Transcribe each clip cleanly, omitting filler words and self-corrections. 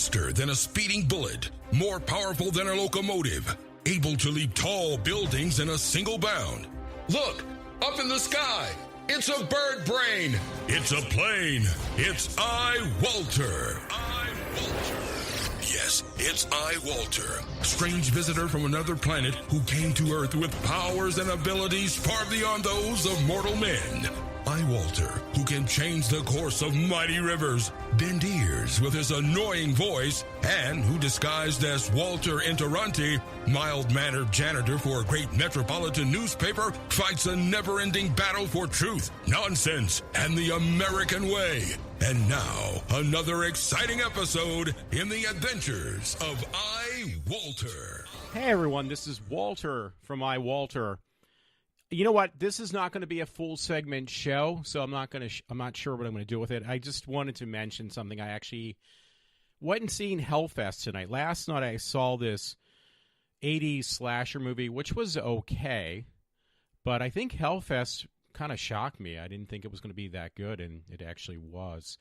Faster than a speeding bullet, more powerful than a locomotive, able to leap tall buildings in a single bound. Look, up in the sky, it's a bird brain, it's a plane, it's iWalter. Yes, it's iWalter, strange visitor from another planet who came to Earth with powers and abilities far beyond those of mortal men. iWalter, who can change the course of mighty rivers, bend ears with his annoying voice, and who disguised as Walter Interranti, mild-mannered janitor for a great metropolitan newspaper, fights a never-ending battle for truth, nonsense, and the American way. And now, another exciting episode in the adventures of iWalter. Hey everyone, this is Walter from iWalter. You know what? This is not going to be a full segment show, so I'm not sure what I'm going to do with it. I just wanted to mention something. I actually went and seen Hellfest tonight. Last night I saw this 80s slasher movie, which was okay, but I think Hellfest kind of shocked me. I didn't think it was going to be that good, and it actually was.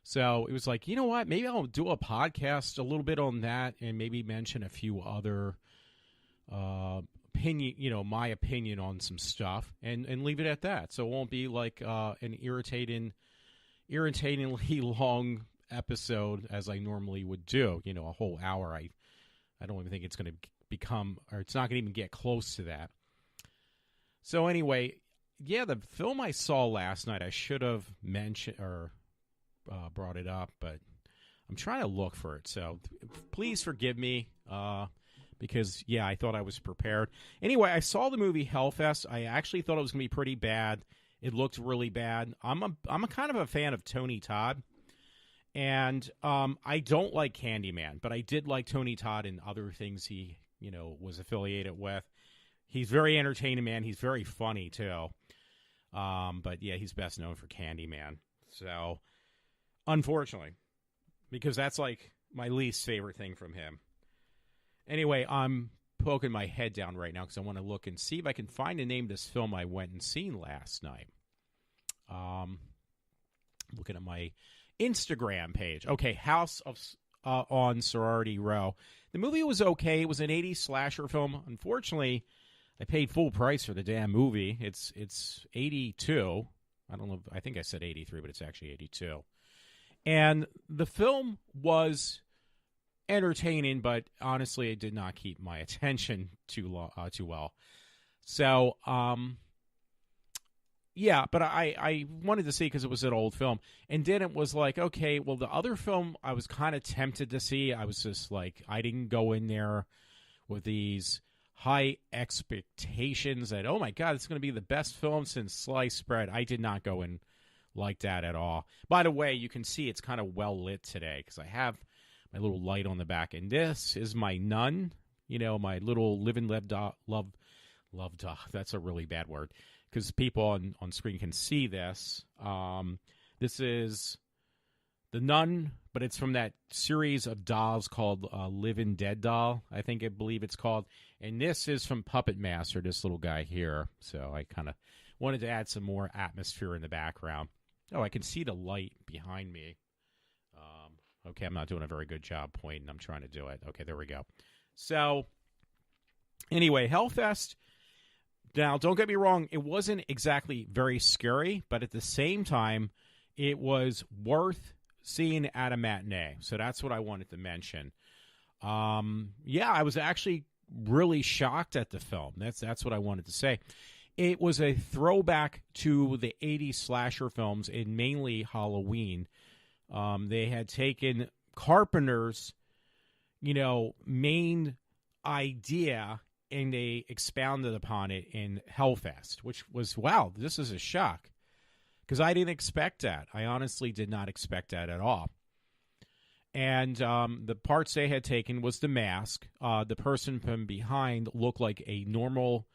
So it was like, you know what? Maybe I'll do a podcast a little bit on that and maybe mention a few other opinion, my opinion on some stuff, and leave it at that. So it won't be like an irritatingly long episode as I normally would do. A whole hour. I don't even think it's going to become, or it's not going to even get close to that. So anyway, yeah, the film I saw last night, I should have mentioned or brought it up, but I'm trying to look for it. So please forgive me. Because, yeah, I thought I was prepared. Anyway, I saw the movie Hellfest. I actually thought it was going to be pretty bad. It looked really bad. I'm a kind of a fan of Tony Todd. And I don't like Candyman, but I did like Tony Todd and other things he, was affiliated with. He's very entertaining, man. He's very funny, too. But, yeah, he's best known for Candyman. So, unfortunately, because that's like my least favorite thing from him. Anyway, I'm poking my head down right now because I want to look and see if I can find the name of this film I went and seen last night. Looking at my Instagram page. Okay, House of on Sorority Row. The movie was okay. It was an 80s slasher film. Unfortunately, I paid full price for the damn movie. It's 82. I don't know. I think I said 83, but it's actually 82. And the film was entertaining, but honestly, it did not keep my attention too well. So, yeah, but I wanted to see because it was an old film, and then it was like, okay, well, the other film I was kind of tempted to see. I was just like, I didn't go in there with these high expectations that, oh my God, it's going to be the best film since sliced bread. I did not go in like that at all. By the way, you can see it's kind of well lit today because I have my little light on the back, and this is my nun, my little live and love dog. That's a really bad word because people on screen can see this. This is the nun, but it's from that series of dolls called Living Dead Doll, I believe it's called. And this is from Puppet Master, this little guy here. So I kind of wanted to add some more atmosphere in the background. Oh, I can see the light behind me. Okay, I'm not doing a very good job pointing. I'm trying to do it. Okay, there we go. So, anyway, Hellfest. Now, don't get me wrong. It wasn't exactly very scary, but at the same time, it was worth seeing at a matinee. So that's what I wanted to mention. Yeah, I was actually really shocked at the film. That's what I wanted to say. It was a throwback to the 80s slasher films and mainly Halloween. They had taken Carpenter's, main idea, and they expounded upon it in Hellfest, which was, wow, this is a shock. Because I didn't expect that. I honestly did not expect that at all. And the parts they had taken was the mask. The person from behind looked like a normal,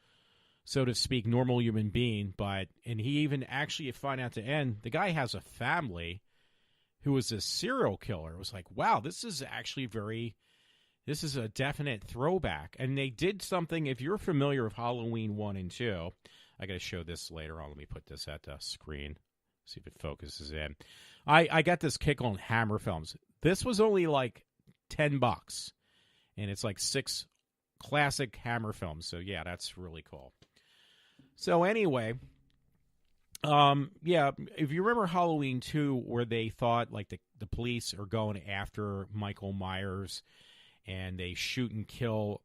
so to speak, normal human being. And he even actually, you find out at the end, the guy has a family who was a serial killer. It was like, wow, this is a definite throwback. And they did something, if you're familiar with Halloween 1 and 2, I got to show this later on. Let me put this at the screen, see if it focuses in. I got this kick on Hammer films. This was only like $10. And it's like 6 classic Hammer films. So, yeah, that's really cool. So, anyway, yeah, if you remember Halloween 2, where they thought, like, the police are going after Michael Myers, and they shoot and kill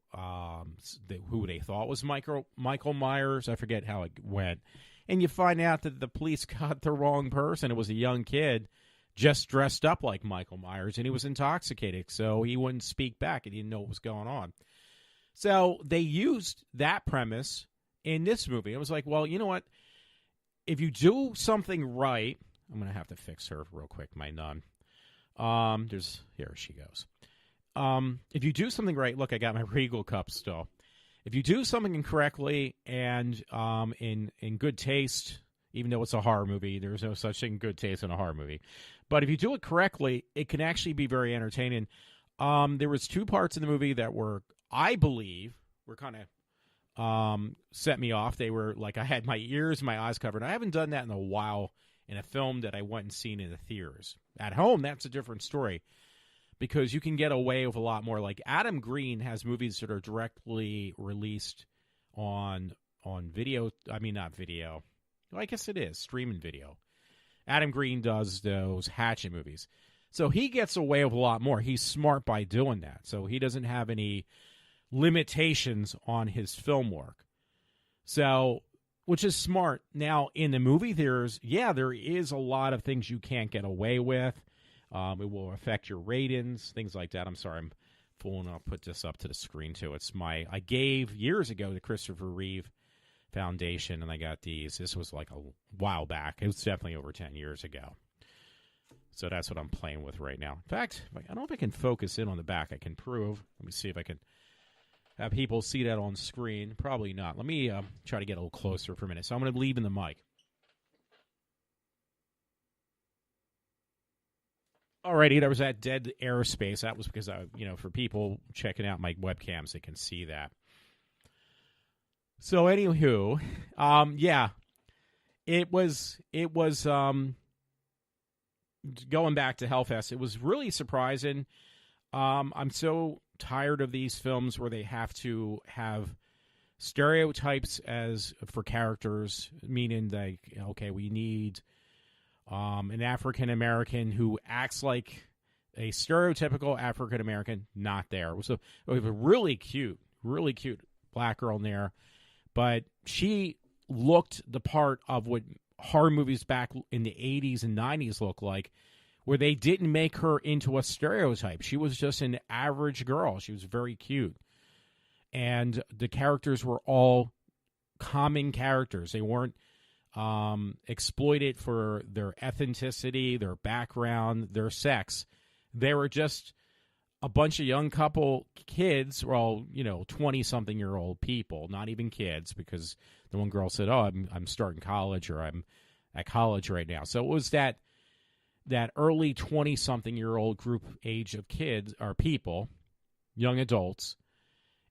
who they thought was Michael Myers. I forget how it went. And you find out that the police got the wrong person. It was a young kid just dressed up like Michael Myers, and he was intoxicated, so he wouldn't speak back. He didn't know what was going on. So they used that premise in this movie. It was like, well, you know what? If you do something right, I'm going to have to fix her real quick, my nun. Here she goes. If you do something right, look, I got my Regal cup still. If you do something incorrectly and in good taste, even though it's a horror movie, there's no such thing good taste in a horror movie. But if you do it correctly, it can actually be very entertaining. There was 2 parts in the movie that were, I believe, were kind of set me off. They were like I had my ears and my eyes covered. I haven't done that in a while in a film that I went and seen in the theaters. At home, that's a different story, because you can get away with a lot more. Like Adam Green has movies that are directly released on video. I mean, not video. Well, I guess it is streaming video. Adam Green does those Hatchet movies. So he gets away with a lot more. He's smart by doing that. So he doesn't have any limitations on his film work. So, which is smart. Now, in the movie theaters, yeah, there is a lot of things you can't get away with. It will affect your ratings, things like that. I'm sorry, I'm fooling. I'll put this up to the screen, too. I gave years ago the Christopher Reeve Foundation, and I got these. This was like a while back. It was definitely over 10 years ago. So that's what I'm playing with right now. In fact, I don't know if I can focus in on the back. I can prove. Let me see if I can have people see that on screen. Probably not. Let me try to get a little closer for a minute. So I'm going to leave in the mic. Alrighty, there was that dead airspace. That was because for people checking out my webcams, they can see that. So, anywho, yeah, it was going back to Hellfest. It was really surprising. I'm so tired of these films where they have to have stereotypes for characters, meaning like, okay, we need an African American who acts like a stereotypical African American. Not there. It was a really cute black girl in there, but she looked the part of what horror movies back in the 80s and 90s looked like, where they didn't make her into a stereotype. She was just an average girl. She was very cute. And the characters were all common characters. They weren't exploited for their ethnicity, their background, their sex. They were just a bunch of young couple kids, well, 20-something-year-old people, not even kids, because the one girl said, oh, I'm starting college, or I'm at college right now. So it was that early 20-something-year-old group age of kids, or people, young adults,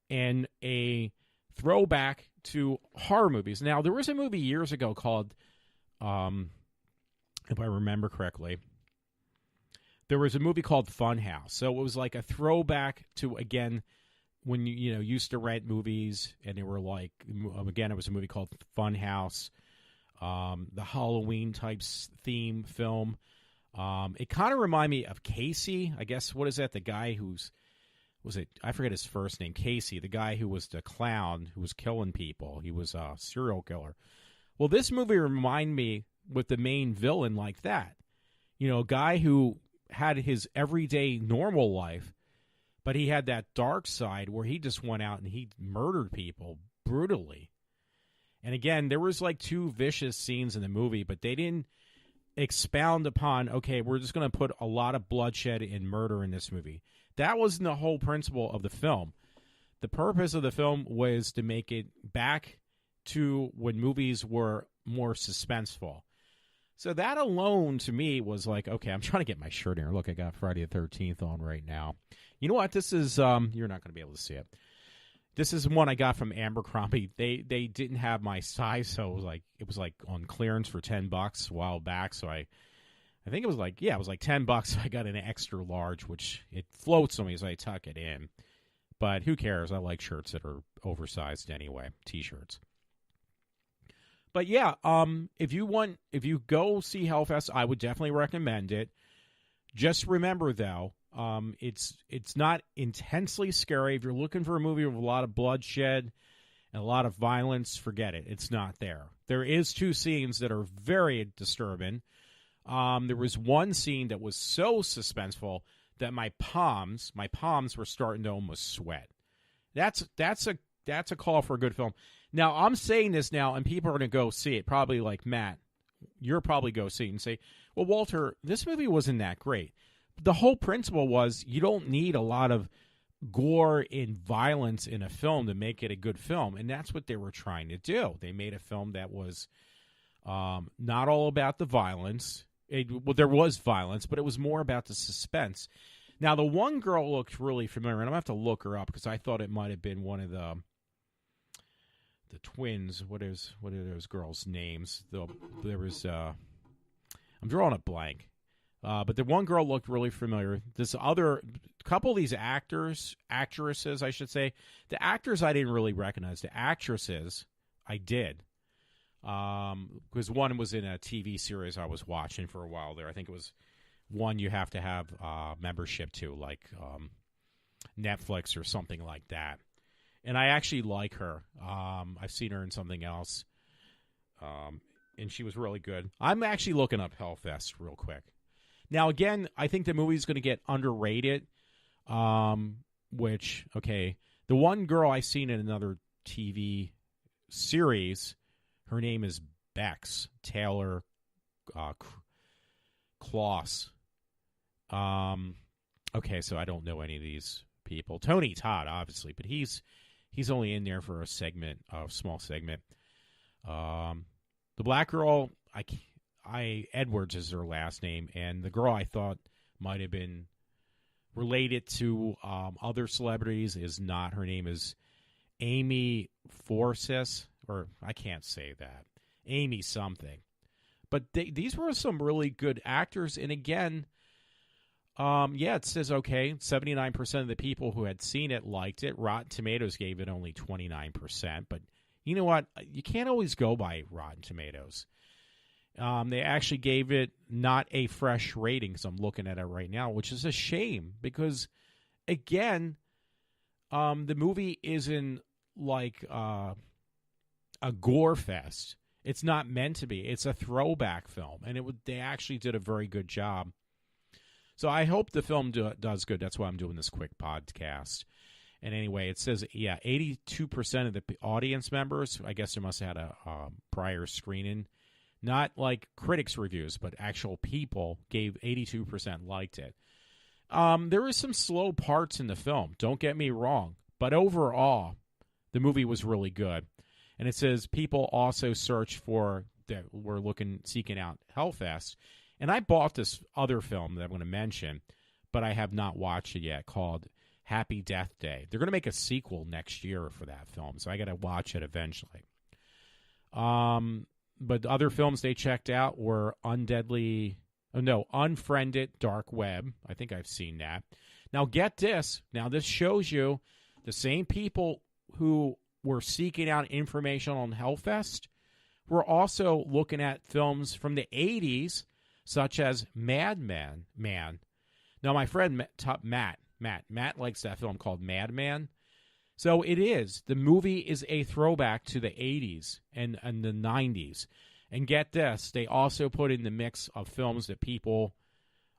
and a throwback to horror movies. Now, there was a movie years ago called, if I remember correctly, there was a movie called Funhouse. So it was like a throwback to, again, when you used to rent movies, and they were like, again, it was a movie called Funhouse, the Halloween type theme film. It kind of reminded me of Casey. I guess, what is that? The guy I forget his first name, Casey, the guy who was the clown who was killing people. He was a serial killer. Well, this movie reminded me with the main villain like that. A guy who had his everyday normal life, but he had that dark side where he just went out and he murdered people brutally. And again, there was like 2 vicious scenes in the movie, but they didn't expound upon, okay, we're just going to put a lot of bloodshed and murder in this movie. That wasn't the whole principle of the film. The purpose of the film was to make it back to when movies were more suspenseful. So that alone, to me, was like, okay, I'm trying to get my shirt here. Look, I got Friday the 13th on right now. You know what? This is, you're not going to be able to see it. This is one I got from Abercrombie. They didn't have my size, so it was like on clearance for $10 a while back. So I I think it was like, yeah, it was like $10. I got an extra large, which it floats on me as I tuck it in. But who cares? I like shirts that are oversized anyway, T-shirts. But yeah, if you go see Hellfest, I would definitely recommend it. Just remember though, it's not intensely scary. If you're looking for a movie with a lot of bloodshed and a lot of violence, forget it. It's not there. There is 2 scenes that are very disturbing. There was one scene that was so suspenseful that my palms were starting to almost sweat. That's a call for a good film. Now, I'm saying this now, and people are going to go see it, probably like Matt. You'll probably go see it and say, well, Walter, this movie wasn't that great. The whole principle was you don't need a lot of gore and violence in a film to make it a good film, and that's what they were trying to do. They made a film that was not all about the violence. There was violence, but it was more about the suspense. Now, the one girl looked really familiar, and I'm going to have to look her up because I thought it might have been one of the twins. What are those girls' names? There was I'm drawing a blank. But the one girl looked really familiar. This other couple of these actresses, I should say. The actors I didn't really recognize. The actresses I did. Because one was in a TV series I was watching for a while there. I think it was one you have to have membership to, like Netflix or something like that. And I actually like her. I've seen her in something else. And she was really good. I'm actually looking up Hellfest real quick. Now, again, I think the movie's going to get underrated, which, okay, the one girl I seen in another TV series, her name is Bex Taylor Kloss. Okay, so I don't know any of these people. Tony Todd, obviously, but he's only in there for a small segment. The black girl, Edwards is her last name, and the girl I thought might have been related to other celebrities is not. Her name is Amy Forsyth, or I can't say that. Amy something. But these were some really good actors, and again, it says, okay, 79% of the people who had seen it liked it. Rotten Tomatoes gave it only 29%, but you know what? You can't always go by Rotten Tomatoes. They actually gave it not a fresh rating, because I'm looking at it right now, which is a shame because, again, the movie isn't like a gore fest. It's not meant to be. It's a throwback film, and they actually did a very good job. So I hope the film does good. That's why I'm doing this quick podcast. And anyway, it says, 82% of the audience members, I guess they must have had a prior screening, not like critics' reviews, but actual people gave 82% liked it. There were some slow parts in the film, don't get me wrong, but overall, the movie was really good. And it says people also search seeking out Hellfest. And I bought this other film that I'm going to mention, but I have not watched it yet, called Happy Death Day. They're going to make a sequel next year for that film, so I got to watch it eventually. But the other films they checked out were Unfriended Dark Web. I think I've seen that. Now get this. Now this shows you the same people who were seeking out information on Hellfest were also looking at films from the 80s, such as Madman. Now my friend Matt likes that film called Madman. So it is. The movie is a throwback to the 80s and the 90s. And get this, they also put in the mix of films that people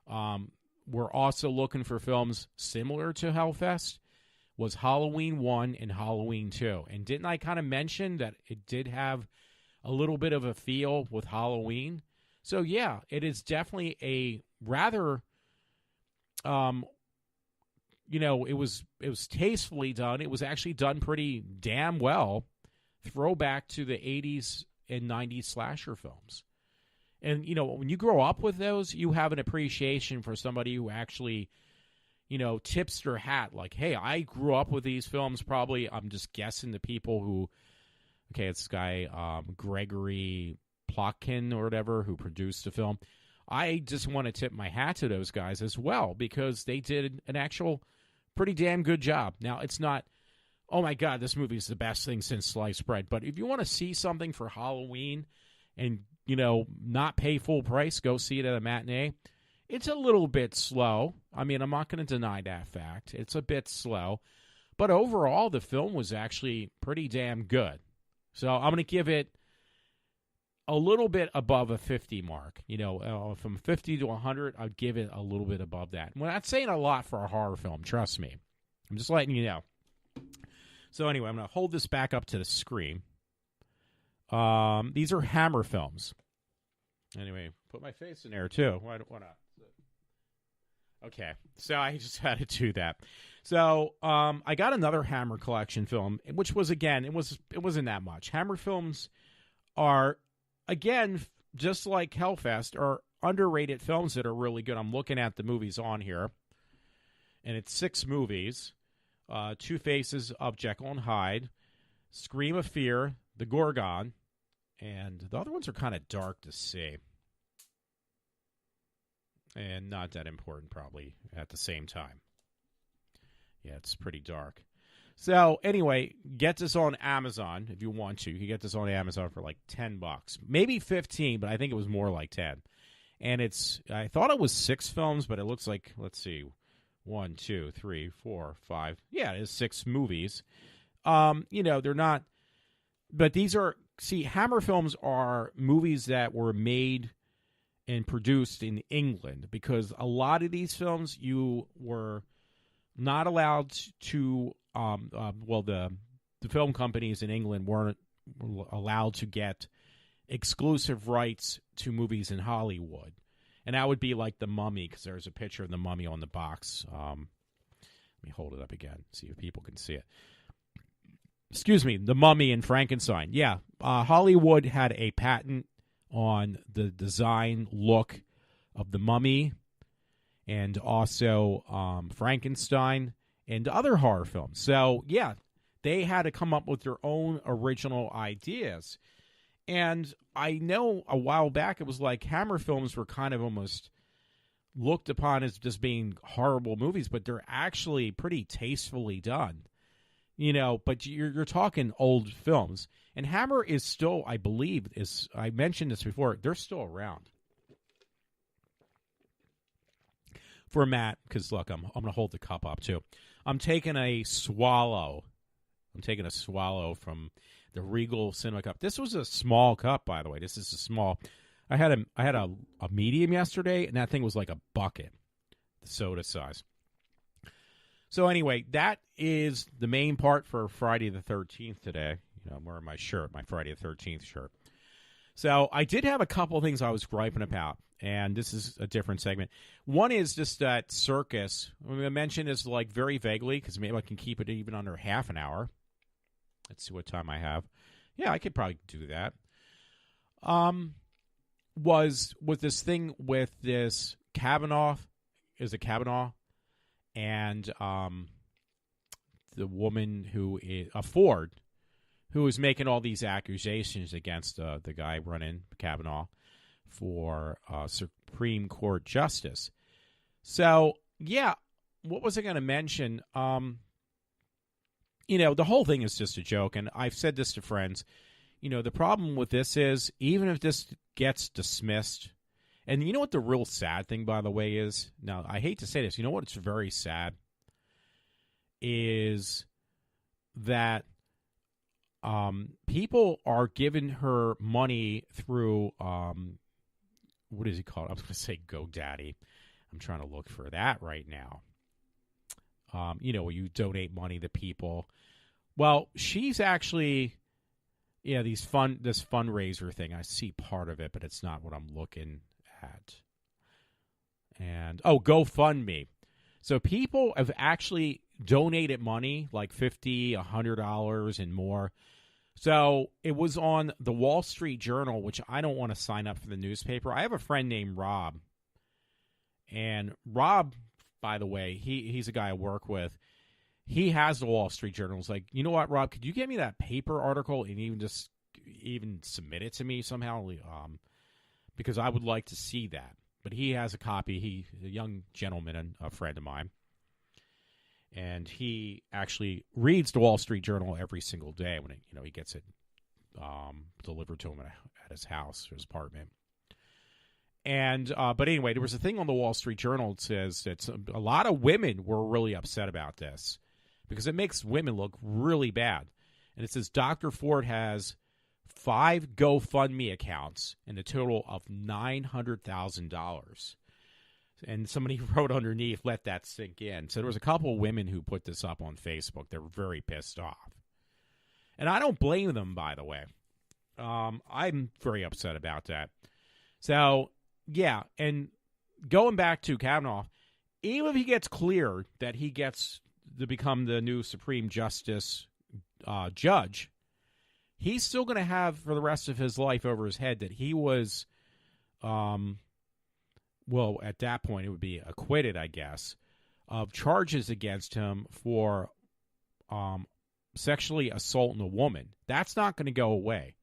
were also looking for films similar to Hellfest, was Halloween 1 and Halloween 2. And didn't I kind of mention that it did have a little bit of a feel with Halloween? So yeah, it is definitely a rather... it was tastefully done. It was actually done pretty damn well. Throwback to the 80s and 90s slasher films. And, when you grow up with those, you have an appreciation for somebody who actually, tips their hat. Like, hey, I grew up with these films. Probably, I'm just guessing the people who, it's this guy, Gregory Plotkin or whatever, who produced the film. I just want to tip my hat to those guys as well, because they did an actual pretty damn good job. Now, it's not, oh my God, this movie is the best thing since sliced bread. But if you want to see something for Halloween and, not pay full price, go see it at a matinee. It's a little bit slow. I mean, I'm not going to deny that fact. It's a bit slow. But overall, the film was actually pretty damn good. So I'm going to give it a little bit above a 50 mark. From 50 to 100, I'd give it a little bit above that. Well, that's saying a lot for a horror film, trust me. I'm just letting you know. So anyway, I'm going to hold this back up to the screen. These are Hammer films. Anyway, put my face in there, too. Why not? Okay, so I just had to do that. So I got another Hammer collection film, which was, again, it wasn't that much. Hammer films are, again, just like Hellfest, are underrated films that are really good. I'm looking at the movies on here, and it's 6 movies. Two Faces of Jekyll and Hyde, Scream of Fear, The Gorgon, and the other ones are kind of dark to see. And not that important, probably, at the same time. Yeah, it's pretty dark. So, anyway, get this on Amazon if you want to. You can get this on Amazon for like $10. Maybe 15, but I think it was more like 10. And I thought it was 6 films, but it looks like, let's see, 1, 2, 3, 4, 5. Yeah, it is 6 movies. They're not, but these are, Hammer films are movies that were made and produced in England, because a lot of these films you were not allowed to, the film companies in England weren't allowed to get exclusive rights to movies in Hollywood. And that would be like The Mummy, because there's a picture of The Mummy on the box. Let me hold it up again, see if people can see it. Excuse me, The Mummy and Frankenstein. Yeah, Hollywood had a patent on the design look of The Mummy and also Frankenstein and other horror films. So, yeah, they had to come up with their own original ideas. And I know a while back it was like Hammer films were kind of almost looked upon as just being horrible movies, but they're actually pretty tastefully done. But you're talking old films. And Hammer is still, I believe, I mentioned this before, they're still around. For Matt, because look, I'm going to hold the cup up too. I'm taking a swallow from the Regal Cinema Cup. This was a small cup, by the way. This is a small. I had a medium yesterday, and that thing was like a bucket, the soda size. So anyway, that is the main part for Friday the 13th today. I'm wearing my shirt, my Friday the 13th shirt. So I did have a couple of things I was griping about, and this is a different segment. One is just that circus. I mentioned this like very vaguely, because maybe I can keep it even under half an hour. Let's see what time I have. Yeah, I could probably do that. Was with this thing with this Kavanaugh, and the woman who is Ford, who is making all these accusations against the guy running Kavanaugh for Supreme Court justice. So, yeah, what was I going to mention? The whole thing is just a joke, and I've said this to friends. The problem with this is, even if this gets dismissed, and you know what the real sad thing, by the way, is? Now, I hate to say this. You know what's very sad? Is that people are giving her money through, what is he called? I was going to say GoDaddy. I'm trying to look for that right now. Where you donate money to people. Well, she's actually, this fundraiser thing. I see part of it, but it's not what I'm looking at. And, GoFundMe. So people have actually donated money, like $50, $100 and more. So it was on the Wall Street Journal, which I don't want to sign up for the newspaper. I have a friend named Rob. And Rob, by the way, he's a guy I work with. He has the Wall Street Journal. It's like, you know what, Rob, could you get me that paper article and even submit it to me somehow? Because I would like to see that. but he has a copy. He's a young gentleman and a friend of mine. And he actually reads the Wall Street Journal every single day when he gets it delivered to him at his house or his apartment. And but anyway, there was a thing on the Wall Street Journal that says that a lot of women were really upset about this because it makes women look really bad. And it says Dr. Ford has 5 GoFundMe accounts and a total of $900,000. And somebody wrote underneath, let that sink in. So there was a couple of women who put this up on Facebook. They were very pissed off. And I don't blame them, by the way. I'm very upset about that. So, yeah, and going back to Kavanaugh, even if he gets cleared that he gets to become the new Supreme Justice judge, he's still going to have for the rest of his life over his head that he was, well, at that point it would be acquitted, I guess, of charges against him for sexually assaulting a woman. That's not going to go away.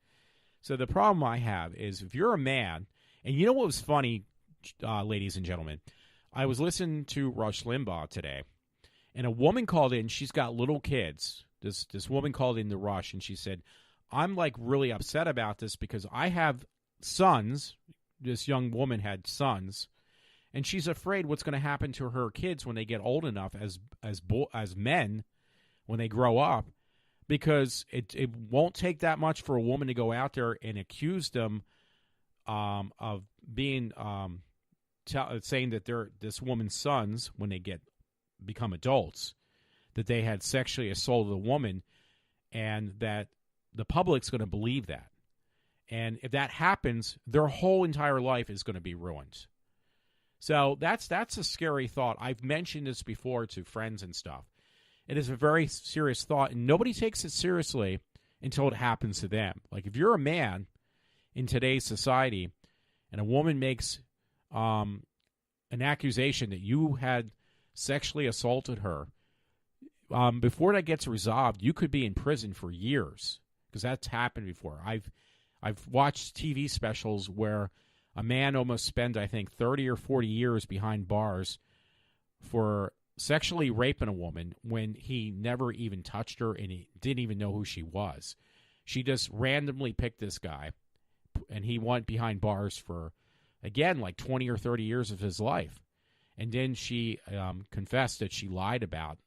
So the problem I have is if you're a man, and you know what was funny, ladies and gentlemen? I was listening to Rush Limbaugh today, and a woman called in. She's got little kids. This woman called in to Rush, and she said, I'm like really upset about this because I have sons. This young woman had sons, and she's afraid what's going to happen to her kids when they get old enough as men when they grow up, because it won't take that much for a woman to go out there and accuse them of being saying that they're this woman's sons when they become adults, that they had sexually assaulted a woman, and that the public's going to believe that. And if that happens, their whole entire life is going to be ruined. So that's a scary thought. I've mentioned this before to friends and stuff. It is a very serious thought, and nobody takes it seriously until it happens to them. Like if you're a man in today's society and a woman makes an accusation that you had sexually assaulted her, before that gets resolved, you could be in prison for years, because that's happened before. I've watched TV specials where a man almost spent, I think, 30 or 40 years behind bars for sexually raping a woman when he never even touched her and he didn't even know who she was. She just randomly picked this guy, and he went behind bars for, again, like 20 or 30 years of his life. And then she confessed that she lied about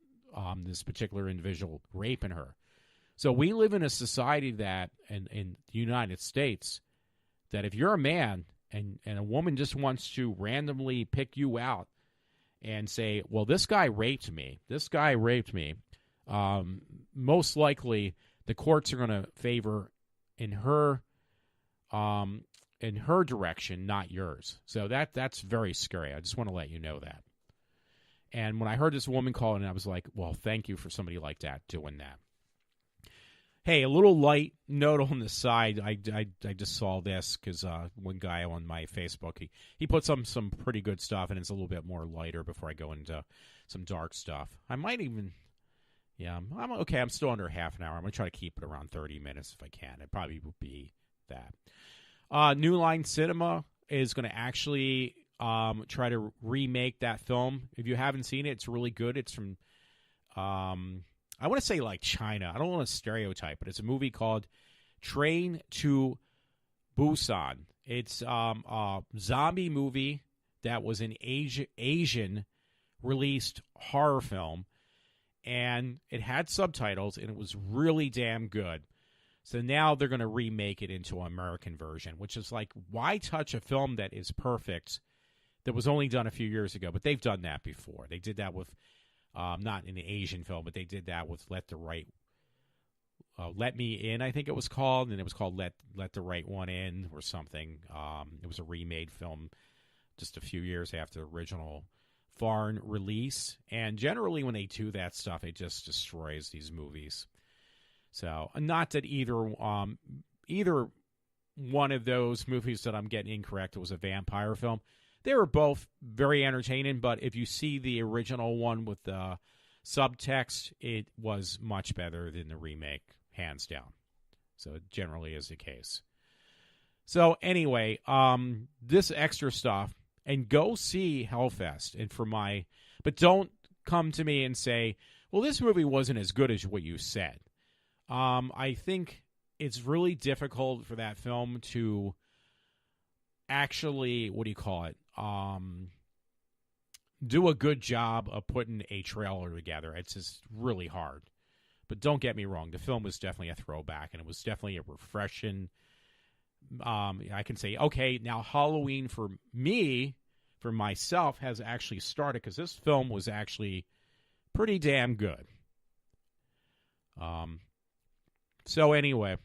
this particular individual raping her. So we live in a society that, in the United States, that if you're a man and a woman just wants to randomly pick you out and say, well, this guy raped me, most likely the courts are going to favor in her direction, not yours. So that's very scary. I just want to let you know that. And when I heard this woman call in, I was like, well, thank you for somebody like that doing that. Hey, a little light note on the side. I just saw this because one guy on my Facebook, he put some pretty good stuff, and it's a little bit more lighter before I go into some dark stuff. I might even, I'm okay. I'm still under half an hour. I'm going to try to keep it around 30 minutes if I can. It probably would be that. New Line Cinema is going to actually try to remake that film. If you haven't seen it, it's really good. It's from... I want to say like China. I don't want to stereotype, but it's a movie called Train to Busan. It's a zombie movie that was an Asian released horror film, and it had subtitles, and it was really damn good. So now they're going to remake it into an American version, which is like, why touch a film that is perfect that was only done a few years ago? But they've done that before. They did that with... not in an Asian film, but they did that with Let Me In, I think it was called, and it was called Let the Right One In or something. It was a remade film just a few years after the original foreign release. And generally when they do that stuff, it just destroys these movies. So, not that either one of those movies that I'm getting incorrect was a vampire film. They were both very entertaining, but if you see the original one with the subtext, it was much better than the remake, hands down. So it generally is the case. So anyway, this extra stuff, and go see Hellfest. But don't come to me and say, well, this movie wasn't as good as what you said. I think it's really difficult for that film to actually, do a good job of putting a trailer together. It's just really hard. But don't get me wrong, the film was definitely a throwback, and it was definitely a refreshing. I can say, okay, now Halloween for myself, has actually started, because this film was actually pretty damn good. So anyway.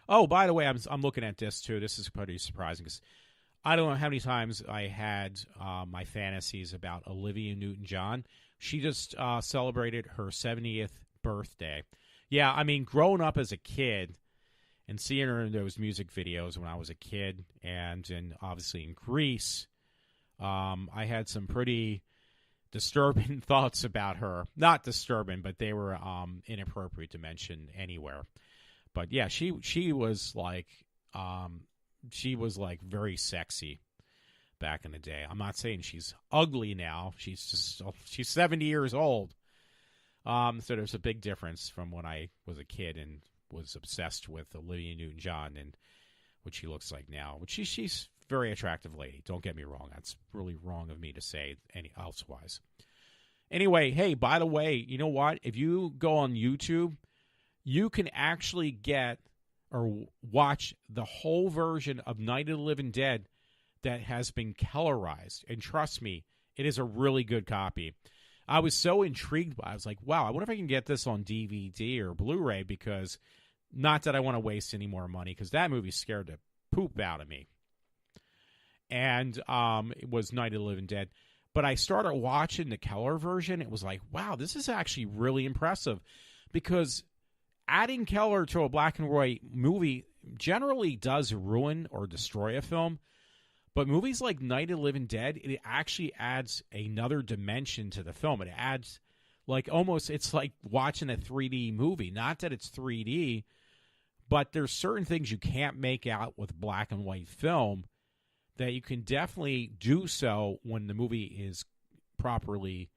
Oh, by the way, I'm looking at this too. This is pretty surprising, because I don't know how many times I had my fantasies about Olivia Newton-John. She just celebrated her 70th birthday. Yeah, I mean, growing up as a kid and seeing her in those music videos when I was a kid, and obviously in Greece, I had some pretty disturbing thoughts about her. Not disturbing, but they were inappropriate to mention anywhere. But yeah, she was like very sexy back in the day. I'm not saying she's ugly now. She's 70 years old. So there's a big difference from when I was a kid and was obsessed with Olivia Newton-John and what she looks like now. Which she's a very attractive lady. Don't get me wrong. That's really wrong of me to say any elsewise. Anyway, hey, by the way, you know what? If you go on YouTube, you can actually get or watch the whole version of Night of the Living Dead that has been colorized. And trust me, it is a really good copy. I was so intrigued by it. I was like, wow, I wonder if I can get this on DVD or Blu-ray, because not that I want to waste any more money, because that movie scared the poop out of me. And it was Night of the Living Dead. But I started watching the color version. It was like, wow, this is actually really impressive, because adding color to a black and white movie generally does ruin or destroy a film. But movies like Night of the Living Dead, it actually adds another dimension to the film. It adds, like, almost, it's like watching a 3D movie. Not that it's 3D, but there's certain things you can't make out with black and white film that you can definitely do so when the movie is properly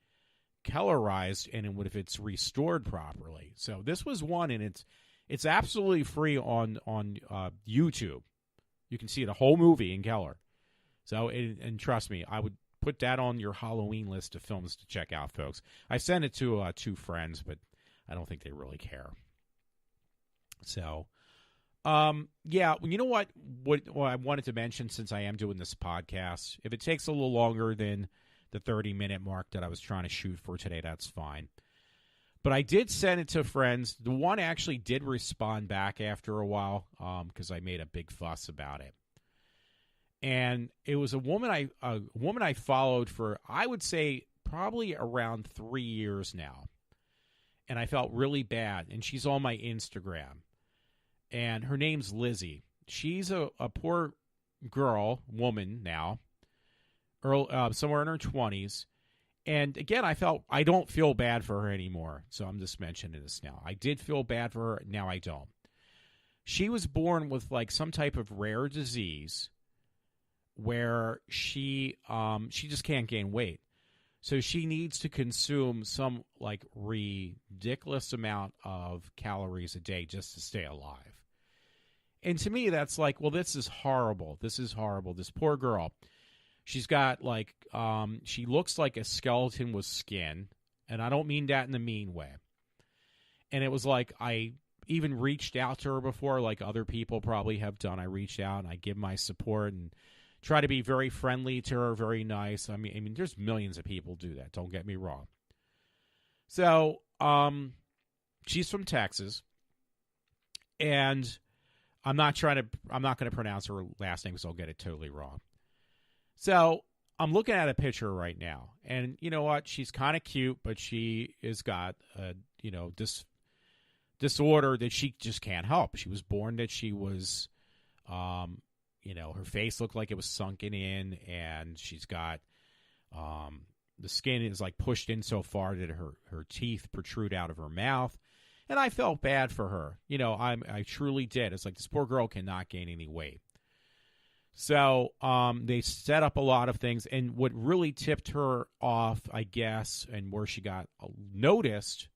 colorized and if it's restored properly. So this was one, and it's absolutely free on YouTube. You can see the whole movie in color. So, and trust me, I would put that on your Halloween list of films to check out, folks. I sent it to 2 friends, but I don't think they really care. So, yeah, you know what I wanted to mention, since I am doing this podcast, if it takes a little longer than the 30-minute mark that I was trying to shoot for today, that's fine. But I did send it to friends. The one actually did respond back after a while, because I made a big fuss about it. And it was a woman I followed for, I would say, probably around 3 years now. And I felt really bad. And she's on my Instagram. And her name's Lizzie. She's a poor woman now, somewhere in her 20s. And again, I don't feel bad for her anymore. So I'm just mentioning this now. I did feel bad for her. Now I don't. She was born with like some type of rare disease where she just can't gain weight. So she needs to consume some like ridiculous amount of calories a day just to stay alive. And to me, that's like, well, this is horrible. This is horrible. This poor girl. She's got like, she looks like a skeleton with skin. And I don't mean that in a mean way. And it was like, I even reached out to her before, like other people probably have done. I reached out and I give my support and try to be very friendly to her, very nice. I mean, there's millions of people do that. Don't get me wrong. So, she's from Texas, and I'm not going to pronounce her last name because I'll get it totally wrong. So I'm looking at a picture right now, and you know what? She's kind of cute, but she has got this disorder that she just can't help. She was born that she was, her face looked like it was sunken in, and she's got the skin is like pushed in so far that her teeth protrude out of her mouth. And I felt bad for her. I truly did. It's like this poor girl cannot gain any weight. So they set up a lot of things, and what really tipped her off, I guess, and where she got noticed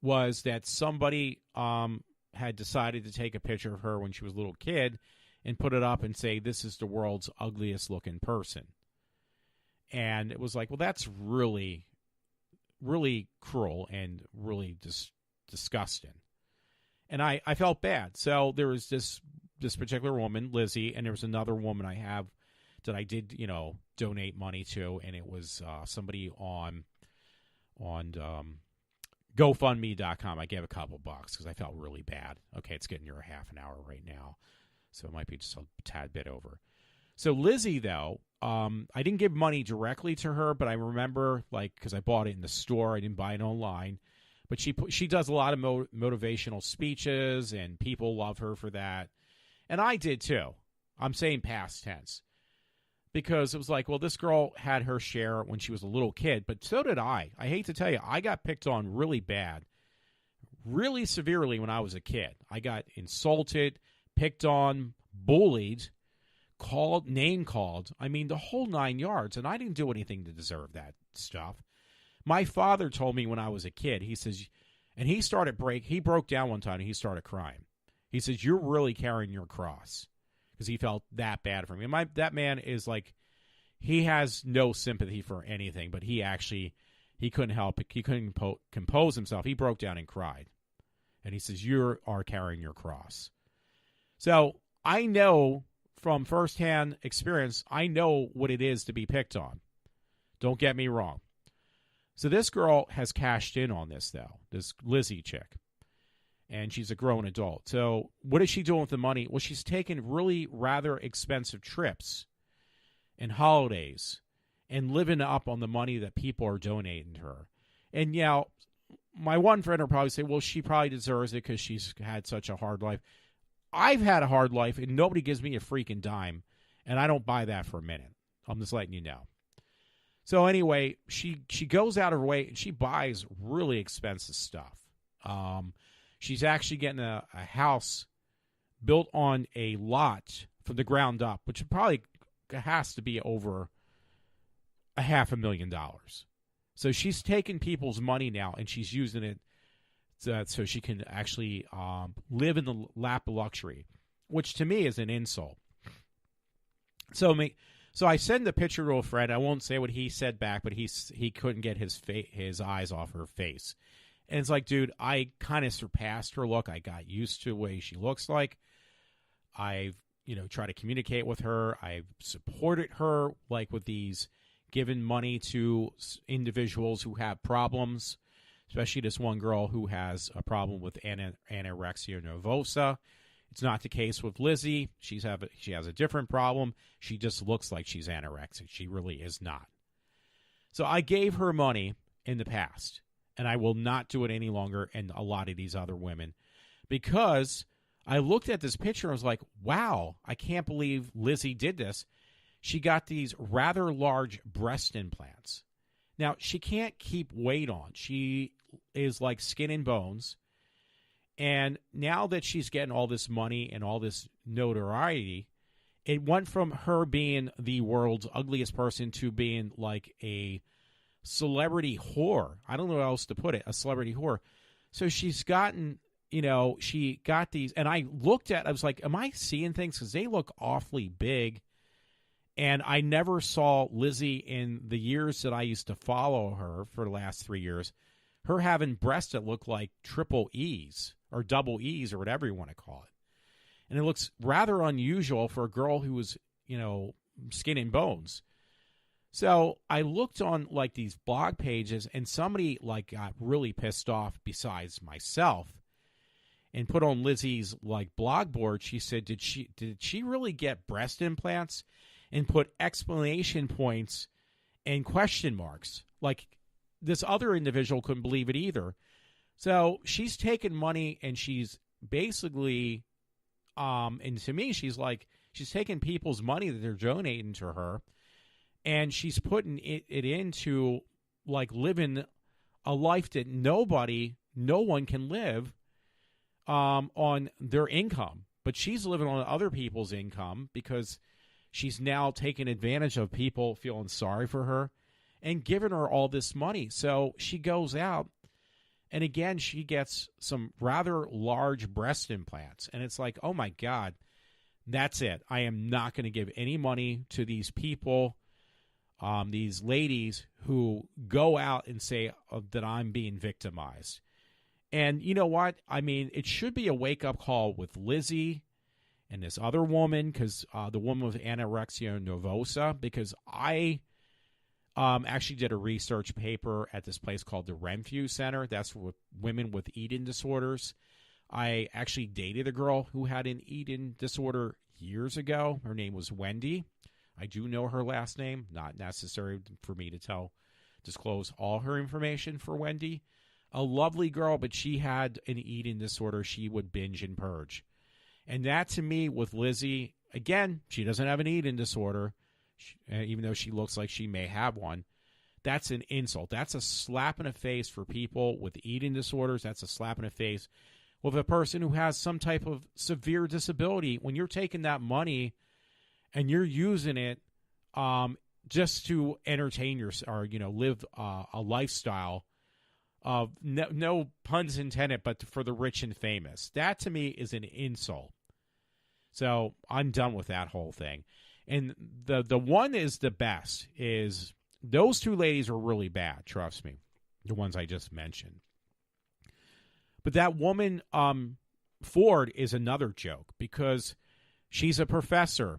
was that somebody had decided to take a picture of her when she was a little kid and put it up and say, "This is the world's ugliest looking person." And it was like, well, that's really, really cruel and really disgusting. And I felt bad. So there was this particular woman, Lizzie, and there was another woman I have that I did, donate money to, and it was somebody on GoFundMe.com. I gave a couple bucks because I felt really bad. Okay, it's getting near a half an hour right now, so it might be just a tad bit over. So Lizzie, though, I didn't give money directly to her, but I remember, because I bought it in the store. I didn't buy it online. But she does a lot of motivational speeches, and people love her for that. And I did, too. I'm saying past tense. Because it was like, well, this girl had her share when she was a little kid, but so did I. I hate to tell you, I got picked on really bad, really severely when I was a kid. I got insulted, picked on, bullied, name called. I mean, the whole 9 yards, and I didn't do anything to deserve that stuff. My father told me when I was a kid, he says, and he broke down one time and he started crying. He says, "You're really carrying your cross." Because he felt that bad for me. And that man is like, he has no sympathy for anything, but he couldn't help it. He couldn't compose himself. He broke down and cried. And he says, "You are carrying your cross." So I know from firsthand experience, I know what it is to be picked on. Don't get me wrong. So this girl has cashed in on this, though, this Lizzie chick. And she's a grown adult. So what is she doing with the money? Well, she's taken really rather expensive trips and holidays and living up on the money that people are donating to her. And, my one friend will probably say, well, she probably deserves it because she's had such a hard life. I've had a hard life, and nobody gives me a freaking dime, and I don't buy that for a minute. I'm just letting you know. So anyway, she goes out of her way, and she buys really expensive stuff. She's actually getting a house built on a lot from the ground up, which probably has to be over $500,000. So she's taking people's money now, and she's using it so she can actually live in the lap of luxury, which to me is an insult. So I send the picture to a friend. I won't say what he said back, but he couldn't get his eyes off her face. And it's like, dude, I kind of surpassed her look. I got used to the way she looks like. I've, tried to communicate with her. I've supported her, with these giving money to individuals who have problems, especially this one girl who has a problem with anorexia nervosa. It's not the case with Lizzie. She has a different problem. She just looks like she's anorexic. She really is not. So I gave her money in the past. And I will not do it any longer, and a lot of these other women, because I looked at this picture and I was like, wow, I can't believe Lizzie did this. She got these rather large breast implants. Now, she can't keep weight on. She is like skin and bones. And now that she's getting all this money and all this notoriety, it went from her being the world's ugliest person to being like a celebrity whore. I don't know how else to put it, a celebrity whore. So she's gotten, she got these, and I was like, am I seeing things? Because they look awfully big. And I never saw Lizzie in the years that I used to follow her for the last 3 years, her having breasts that look like triple E's or double E's or whatever you want to call it. And it looks rather unusual for a girl who was, skin and bones. So I looked on these blog pages, and somebody got really pissed off besides myself, and put on Lizzie's blog board. She said, "Did she really get breast implants?" And put explanation points and question marks. This other individual couldn't believe it either. So she's taken money, and she's basically, and to me, she's taking people's money that they're donating to her. And she's putting it into living a life that no one can live on their income. but she's living on other people's income because she's now taking advantage of people feeling sorry for her and giving her all this money. So she goes out, and again, she gets some rather large breast implants. And it's like, oh, my God, that's it. I am not going to give any money to these people, these ladies who go out and say that I'm being victimized. And you know what? I mean, it should be a wake-up call with Lizzie and this other woman, because the woman with anorexia nervosa, because I actually did a research paper at this place called the Renfrew Center. That's for women with eating disorders. I actually dated a girl who had an eating disorder years ago. Her name was Wendy. I do know her last name. Not necessary for me to disclose all her information for Wendy. A lovely girl, but she had an eating disorder. She would binge and purge. And that, to me, with Lizzie, again, she doesn't have an eating disorder, even though she looks like she may have one. That's an insult. That's a slap in the face for people with eating disorders. That's a slap in the face with a person who has some type of severe disability. When you're taking that money and you're using it just to entertain or live a lifestyle of no puns intended, but for the rich and famous, that to me is an insult. So I'm done with that whole thing. And the one is the best is those two ladies are really bad. Trust me, the ones I just mentioned. But that woman, Ford, is another joke because she's a professor.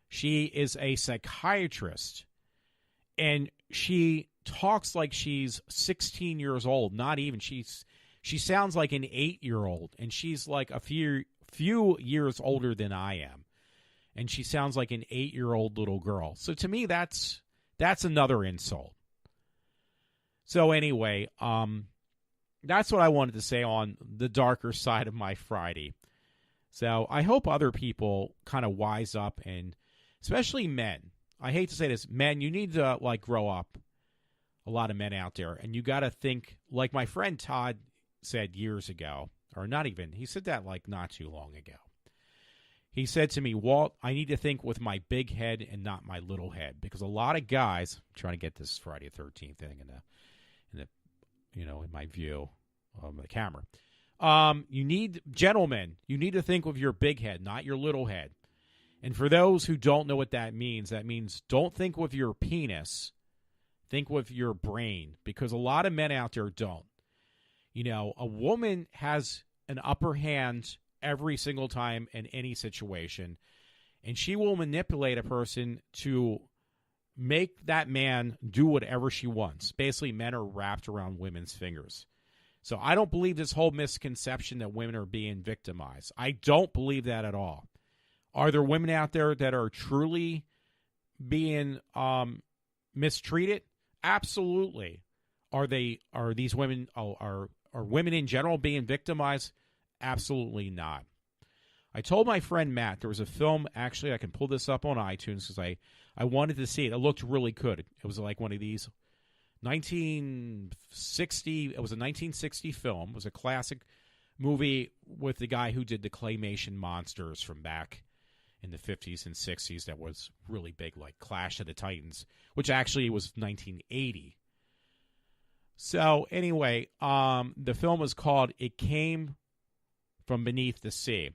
She is a psychiatrist, and she talks like she's 16 years old. Not even. She sounds like an 8-year-old, and she's like a few years older than I am. And she sounds like an 8-year-old little girl. So to me, that's another insult. So anyway, that's what I wanted to say on the darker side of my Friday. So I hope other people kind of wise up, and especially men. I hate to say this, men, you need to grow up. A lot of men out there, and you got to think like my friend Todd said years ago, or not even. He said that not too long ago. He said to me, Walt, I need to think with my big head and not my little head, because a lot of guys, I'm trying to get this Friday the 13th thing in my view of the camera. Gentlemen, you need to think with your big head, not your little head. And for those who don't know what that means don't think with your penis, think with your brain, because a lot of men out there don't. A woman has an upper hand every single time in any situation, and she will manipulate a person to make that man do whatever she wants. Basically, men are wrapped around women's fingers. So I don't believe this whole misconception that women are being victimized. I don't believe that at all. Are there women out there that are truly being mistreated? Absolutely. Are these women are women in general being victimized? Absolutely not. I told my friend Matt there was a film, actually I can pull this up on iTunes because I wanted to see it. It looked really good. It was like one of these 1960, it was a 1960 film. It was a classic movie with the guy who did the claymation monsters from back in the 50s and 60s that was really big, like Clash of the Titans, which actually was 1980. So anyway, the film was called It Came from Beneath the Sea,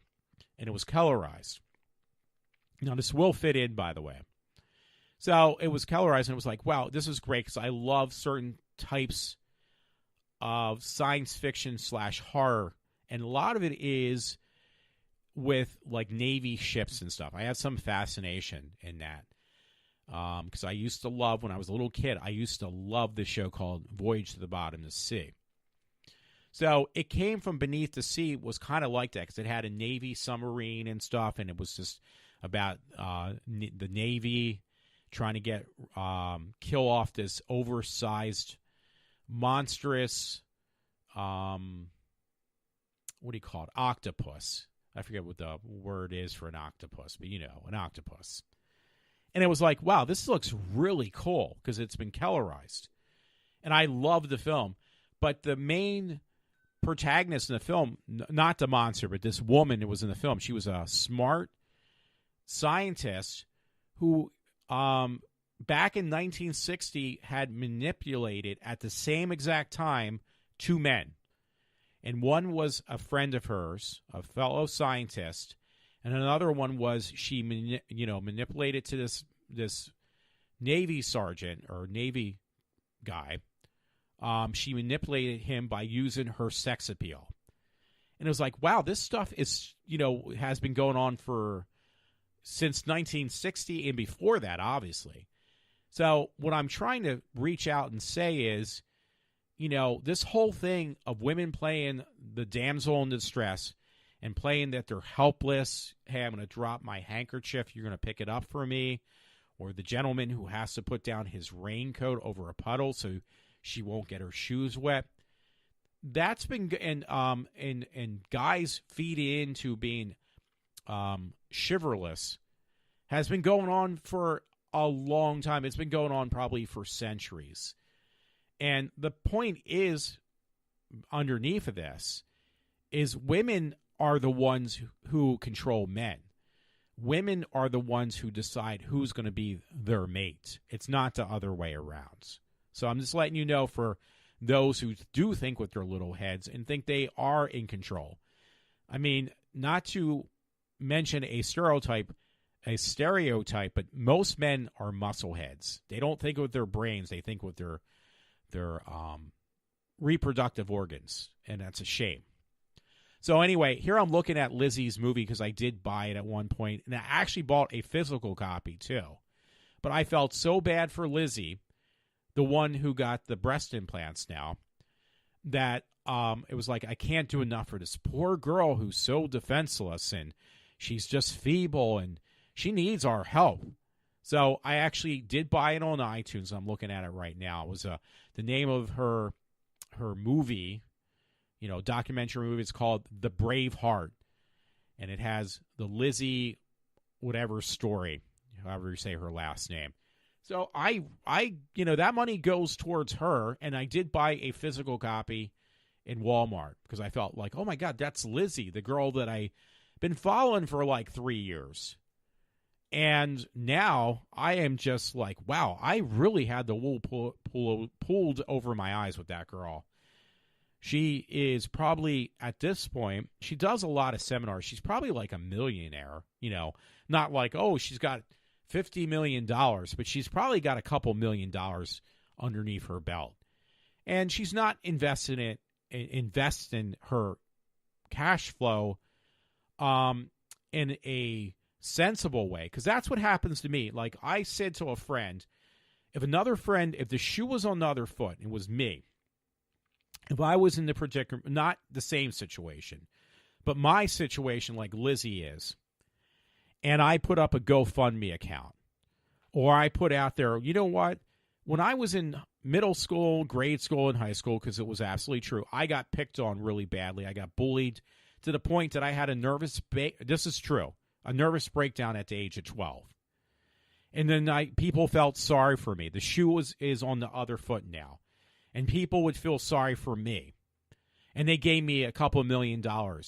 and it was colorized. Now, this will fit in, by the way. So it was colorized, and it was like, wow, this is great because I love certain types of science fiction / horror, and a lot of it is with Navy ships and stuff. I have some fascination in that because I used to love, when I was a little kid, I used to love this show called Voyage to the Bottom of the Sea. So It Came from Beneath the Sea was kind of like that because it had a Navy submarine and stuff, and it was just about the Navy trying to get kill off this oversized, monstrous, what do you call it, octopus. I forget what the word is for an octopus, but an octopus. And it was like, wow, this looks really cool because it's been colorized. And I love the film. But the main protagonist in the film, not the monster, but this woman that was in the film, she was a smart scientist who back in 1960 had manipulated at the same exact time two men. And one was a friend of hers, a fellow scientist, and another one was she manipulated to this Navy sergeant or Navy guy. She manipulated him by using her sex appeal. And it was like, wow, this stuff is, has been going on since 1960 and before that, obviously. So what I'm trying to reach out and say is, this whole thing of women playing the damsel in distress and playing that they're helpless, hey, I'm going to drop my handkerchief, you're going to pick it up for me, or the gentleman who has to put down his raincoat over a puddle so she won't get her shoes wet. That's been, and guys feed into being chivalrous has been going on for a long time. It's been going on probably for centuries. And the point is, underneath of this, is women are the ones who control men. Women are the ones who decide who's going to be their mate. It's not the other way around. So I'm just letting you know, for those who do think with their little heads and think they are in control. I mean, not to mention a stereotype, but most men are muscle heads. They don't think with their brains. They think with their reproductive organs, and that's a shame. So anyway, here I'm looking at Lizzie's movie because I did buy it at one point, and I actually bought a physical copy too. But I felt so bad for Lizzie, the one who got the breast implants now, that it was like, I can't do enough for this poor girl who's so defenseless, and she's just feeble, and she needs our help. So I actually did buy it on iTunes. I'm looking at it right now. It was the name of her movie, documentary movie. It's called The Brave Heart, and it has the Lizzie whatever story, however you say her last name. So I that money goes towards her, and I did buy a physical copy in Walmart because I felt like, oh my God, that's Lizzie, the girl that I've been following for like 3 years. And now I am just like, wow, I really had the wool pulled over my eyes with that girl. She is probably, at this point, she does a lot of seminars. She's probably like a millionaire, not like, oh, she's got $50 million, but she's probably got a couple $1 million underneath her belt. And she's not investing her cash flow in a sensible way, because that's what happens to me. Like I said to a friend, if the shoe was on the other foot, it was me. If I was in the predicament, not the same situation, but my situation like Lizzie is, and I put up a GoFundMe account, or I put out there, you know what? When I was in middle school, grade school, and high school, because it was absolutely true, I got picked on really badly. I got bullied to the point that I had a nervous breakdown at the age of 12. And then people felt sorry for me. The shoe is on the other foot now. And people would feel sorry for me. And they gave me a couple $1 million.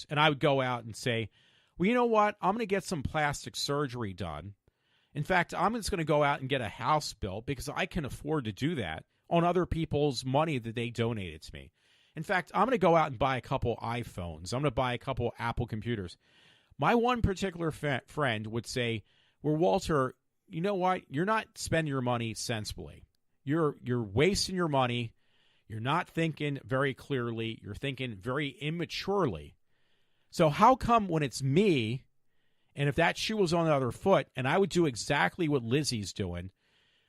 And I would go out and say, well, you know what? I'm going to get some plastic surgery done. In fact, I'm just going to go out and get a house built because I can afford to do that on other people's money that they donated to me. In fact, I'm going to go out and buy a couple iPhones. I'm going to buy a couple Apple computers. My one particular friend would say, well, Walter, you know what? You're not spending your money sensibly. You're wasting your money. You're not thinking very clearly. You're thinking very immaturely. So how come when it's me, and if that shoe was on the other foot, and I would do exactly what Lizzie's doing,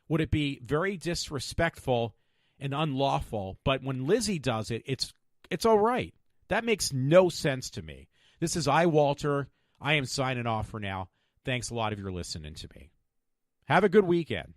would it be very disrespectful and unlawful? But when Lizzie does it, it's all right. That makes no sense to me. This is iWalter. I am signing off for now. Thanks a lot if you're listening to me. Have a good weekend.